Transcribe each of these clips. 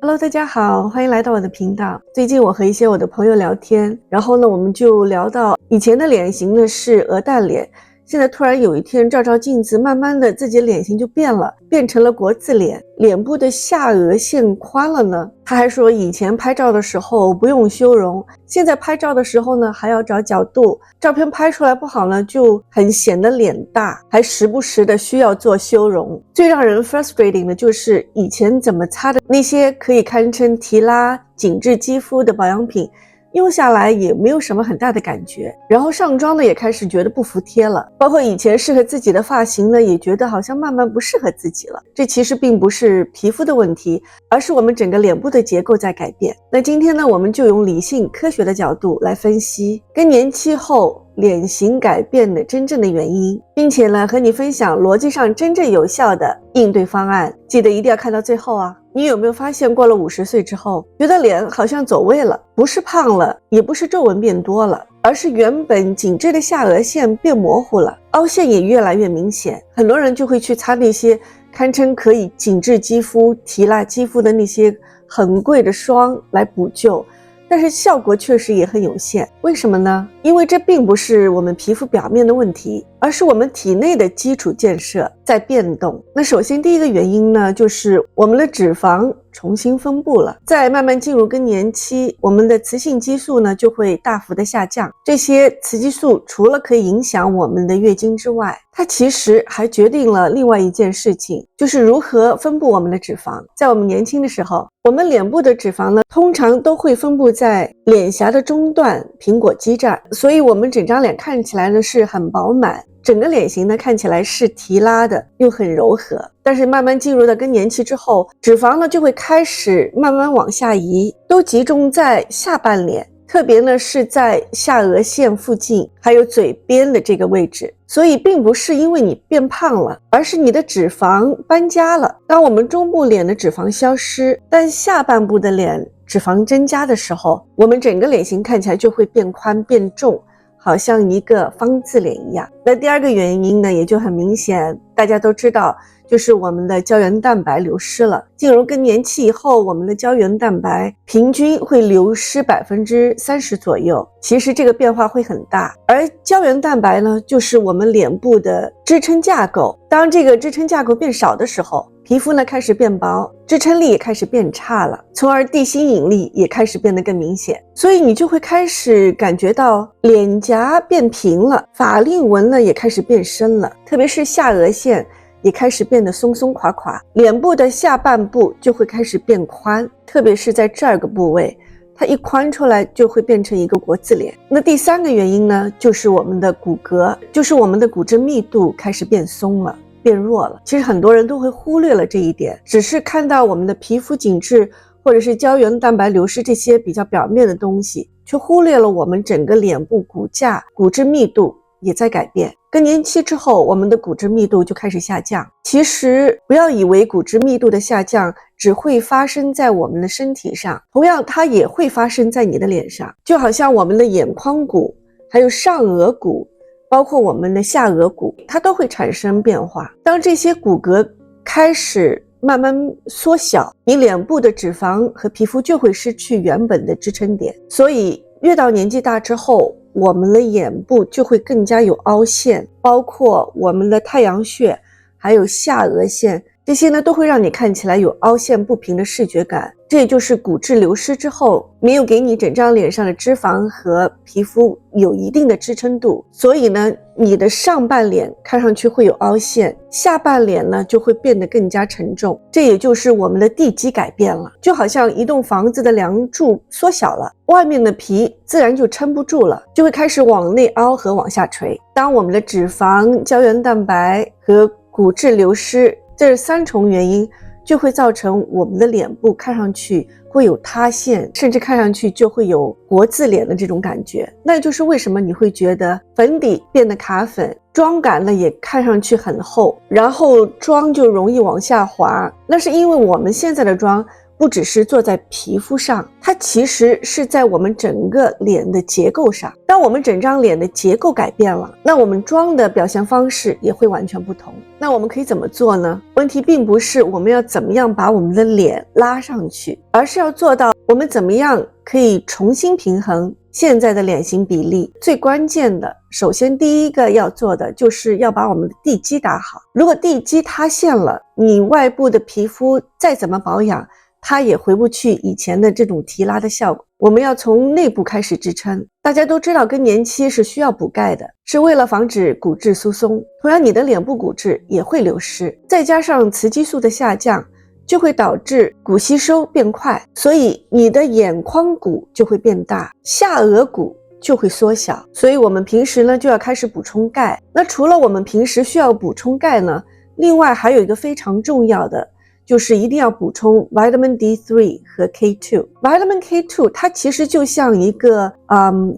Hello，大家好，欢迎来到我的频道。最近我和一些我的朋友聊天，然后呢，我们就聊到以前的脸型呢是鹅蛋脸，现在突然有一天照照镜子，慢慢的自己的脸型就变了，变成了国字脸，脸部的下颚线宽了呢。他还说以前拍照的时候不用修容，现在拍照的时候呢还要找角度，照片拍出来不好呢就很显得脸大，还时不时的需要做修容。最让人 frustrating 的就是以前怎么擦的那些可以堪称提拉紧致肌肤的保养品，用下来也没有什么很大的感觉，然后上妆呢也开始觉得不服帖了，包括以前适合自己的发型呢也觉得好像慢慢不适合自己了。这其实并不是皮肤的问题，而是我们整个脸部的结构在改变。那今天呢，我们就用理性科学的角度来分析更年期后脸型改变的真正的原因，并且呢和你分享逻辑上真正有效的应对方案。记得一定要看到最后啊！你有没有发现过了50岁之后，觉得脸好像走位了，不是胖了，也不是皱纹变多了，而是原本紧致的下颚线变模糊了，凹陷也越来越明显。很多人就会去擦那些堪称可以紧致肌肤、提拉肌肤的那些很贵的霜来补救，但是效果确实也很有限。为什么呢？因为这并不是我们皮肤表面的问题，而是我们体内的基础建设在变动。那首先第一个原因呢，就是我们的脂肪重新分布了。在慢慢进入更年期，我们的雌性激素呢就会大幅的下降。这些雌激素除了可以影响我们的月经之外，它其实还决定了另外一件事情，就是如何分布我们的脂肪。在我们年轻的时候，我们脸部的脂肪呢通常都会分布在脸颊的中段苹果肌这儿，所以我们整张脸看起来呢是很饱满，整个脸型呢看起来是提拉的又很柔和。但是慢慢进入到更年期之后，脂肪呢就会开始慢慢往下移，都集中在下半脸，特别呢是在下颚线附近还有嘴边的这个位置。所以并不是因为你变胖了，而是你的脂肪搬家了。当我们中部脸的脂肪消失，但下半部的脸脂肪增加的时候，我们整个脸型看起来就会变宽变重，好像一个方字脸一样。那第二个原因呢也就很明显，大家都知道，就是我们的胶原蛋白流失了。进入更年期以后，我们的胶原蛋白平均会流失30%左右，其实这个变化会很大。而胶原蛋白呢，就是我们脸部的支撑架构，当这个支撑架构变少的时候，皮肤呢开始变薄，支撑力也开始变差了，从而地心引力也开始变得更明显。所以你就会开始感觉到脸颊变平了，法令纹呢也开始变深了，特别是下颚线也开始变得松松垮垮，脸部的下半部就会开始变宽，特别是在这个部位，它一宽出来就会变成一个国字脸。那第三个原因呢，就是我们的骨骼，就是我们的骨质密度开始变松了，变弱了。其实很多人都会忽略了这一点，只是看到我们的皮肤紧致或者是胶原蛋白流失这些比较表面的东西，却忽略了我们整个脸部骨架、骨质密度也在改变。更年期之后，我们的骨质密度就开始下降。其实不要以为骨质密度的下降只会发生在我们的身体上，同样它也会发生在你的脸上。就好像我们的眼眶骨还有上颚骨，包括我们的下颚骨，它都会产生变化。当这些骨骼开始慢慢缩小，你脸部的脂肪和皮肤就会失去原本的支撑点。所以越到年纪大之后，我们的眼部就会更加有凹陷，包括我们的太阳穴还有下颚线，这些呢都会让你看起来有凹陷不平的视觉感。这也就是骨质流失之后没有给你整张脸上的脂肪和皮肤有一定的支撑度，所以呢你的上半脸看上去会有凹陷，下半脸呢就会变得更加沉重。这也就是我们的地基改变了，就好像一栋房子的梁柱缩小了，外面的皮自然就撑不住了，就会开始往内凹和往下垂。当我们的脂肪、胶原蛋白和骨质流失这三重原因，就会造成我们的脸部看上去会有塌陷，甚至看上去就会有国字脸的这种感觉。那就是为什么你会觉得粉底变得卡粉，妆感呢也看上去很厚，然后妆就容易往下滑。那是因为我们现在的妆不只是做在皮肤上，它其实是在我们整个脸的结构上。当我们整张脸的结构改变了，那我们妆的表现方式也会完全不同。那我们可以怎么做呢？问题并不是我们要怎么样把我们的脸拉上去，而是要做到我们怎么样可以重新平衡现在的脸型比例。最关键的，首先第一个要做的就是要把我们的地基打好。如果地基塌陷了，你外部的皮肤再怎么保养，它也回不去以前的这种提拉的效果。我们要从内部开始支撑。大家都知道更年期是需要补钙的，是为了防止骨质疏松。同样，你的脸部骨质也会流失，再加上雌激素的下降，就会导致骨吸收变快，所以你的眼眶骨就会变大，下颚骨就会缩小。所以我们平时呢就要开始补充钙。那除了我们平时需要补充钙呢，另外还有一个非常重要的，就是一定要补充 Vitamin D3 和 K2。Vitamin K2 它其实就像一个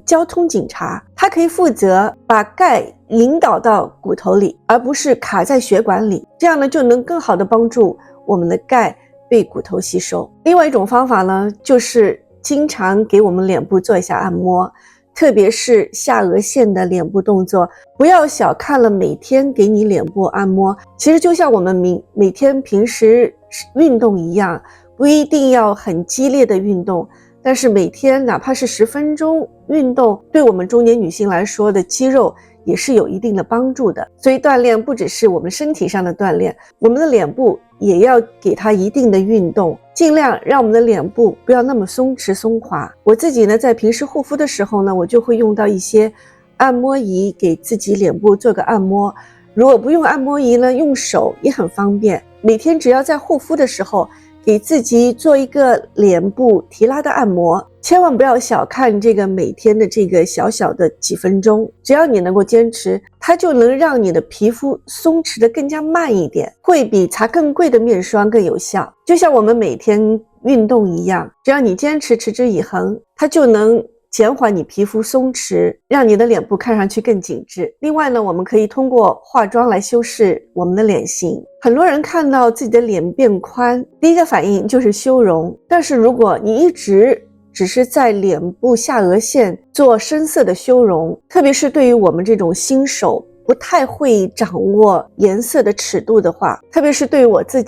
交通警察，它可以负责把钙引导到骨头里，而不是卡在血管里，这样呢就能更好的帮助我们的钙被骨头吸收。另外一种方法呢，就是经常给我们脸部做一下按摩，特别是下颚线的脸部动作。不要小看了每天给你脸部按摩，其实就像我们每天平时运动一样，不一定要很激烈的运动，但是每天哪怕是10分钟运动，对我们中年女性来说的肌肉也是有一定的帮助的。所以锻炼不只是我们身体上的锻炼，我们的脸部也要给它一定的运动，尽量让我们的脸部不要那么松弛松垮。我自己呢，在平时护肤的时候呢，我就会用到一些按摩仪，给自己脸部做个按摩。如果不用按摩仪呢，用手也很方便。每天只要在护肤的时候给自己做一个脸部提拉的按摩，千万不要小看这个每天的这个小小的几分钟，只要你能够坚持，它就能让你的皮肤松弛的更加慢一点，会比擦更贵的面霜更有效。就像我们每天运动一样，只要你坚持持之以恒，它就能减缓你皮肤松弛，让你的脸部看上去更紧致。另外呢，我们可以通过化妆来修饰我们的脸型。很多人看到自己的脸变宽，第一个反应就是修容，但是如果你一直只是在脸部下颚线做深色的修容，特别是对于我们这种新手不太会掌握颜色的尺度的话，特别是对于我自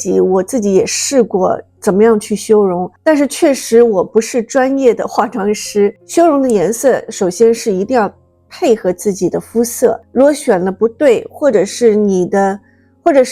己也试过怎么样去修容，但是确实我不是专业的化妆师。修容的颜色首先是一定要配合自己的肤色，如果选了不对，或者是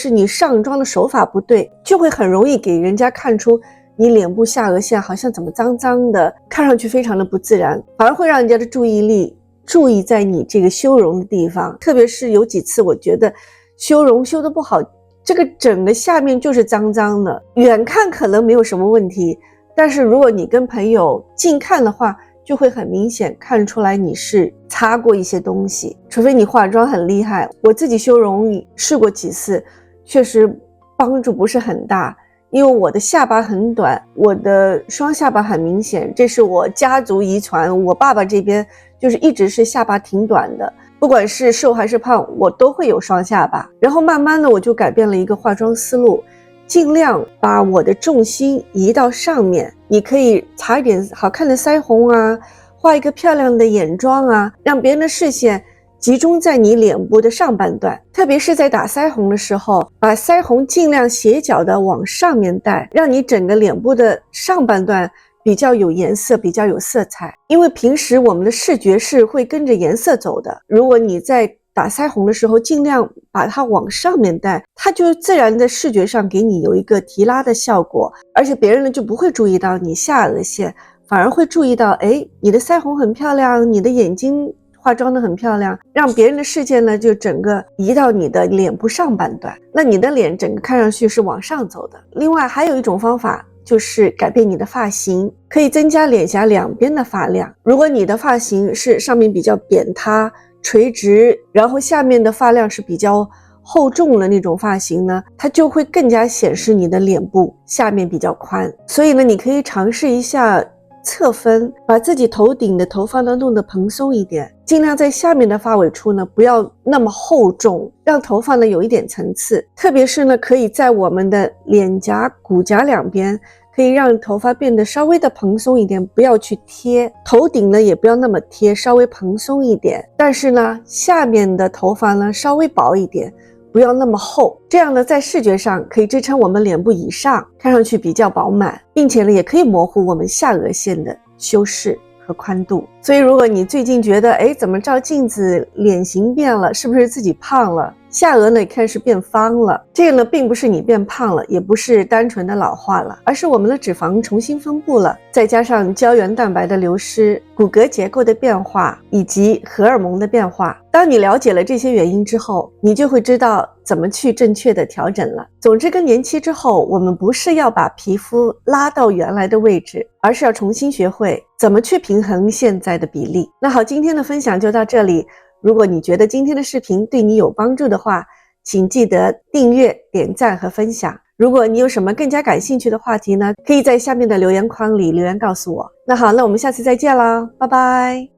你上妆的手法不对，就会很容易给人家看出你脸部下颚线好像怎么脏脏的，看上去非常的不自然，反而会让人家的注意力注意在你这个修容的地方。特别是有几次我觉得修容修得不好，这个整个下面就是脏脏的，远看可能没有什么问题，但是如果你跟朋友近看的话，就会很明显看出来你是擦过一些东西，除非你化妆很厉害。我自己修容试过几次，确实帮助不是很大，因为我的下巴很短，我的双下巴很明显，这是我家族遗传，我爸爸这边就是一直是下巴挺短的，不管是瘦还是胖，我都会有双下巴。然后慢慢的我就改变了一个化妆思路，尽量把我的重心移到上面。你可以擦一点好看的腮红啊，画一个漂亮的眼妆啊，让别人的视线集中在你脸部的上半段，特别是在打腮红的时候，把腮红尽量斜角的往上面带，让你整个脸部的上半段比较有颜色，比较有色彩。因为平时我们的视觉是会跟着颜色走的，如果你在打腮红的时候尽量把它往上面带，它就自然在视觉上给你有一个提拉的效果，而且别人呢就不会注意到你下颚线，反而会注意到你的腮红很漂亮，你的眼睛化妆的很漂亮，让别人的视线呢就整个移到你的脸部上半段，那你的脸整个看上去是往上走的。另外还有一种方法，就是改变你的发型，可以增加脸颊两边的发量。如果你的发型是上面比较扁塌垂直，然后下面的发量是比较厚重的那种发型呢，它就会更加显示你的脸部下面比较宽。所以呢，你可以尝试一下侧分，把自己头顶的头发呢弄得蓬松一点，尽量在下面的发尾处呢不要那么厚重，让头发呢有一点层次。特别是呢，可以在我们的脸颊骨甲两边可以让头发变得稍微的蓬松一点，不要去贴，头顶呢也不要那么贴，稍微蓬松一点。但是呢，下面的头发呢稍微薄一点，不要那么厚，这样呢在视觉上可以支撑我们脸部以上，看上去比较饱满，并且呢也可以模糊我们下颚线的修饰和宽度。所以如果你最近觉得怎么照镜子脸型变了，是不是自己胖了，下颚呢看是变方了，这个呢并不是你变胖了，也不是单纯的老化了，而是我们的脂肪重新分布了，再加上胶原蛋白的流失，骨骼结构的变化以及荷尔蒙的变化。当你了解了这些原因之后，你就会知道怎么去正确的调整了。总之，更年期之后，我们不是要把皮肤拉到原来的位置，而是要重新学会怎么去平衡现在的比例。那好，今天的分享就到这里。如果你觉得今天的视频对你有帮助的话，请记得订阅、点赞和分享。如果你有什么更加感兴趣的话题呢，可以在下面的留言框里留言告诉我。那好，那我们下次再见啦，拜拜。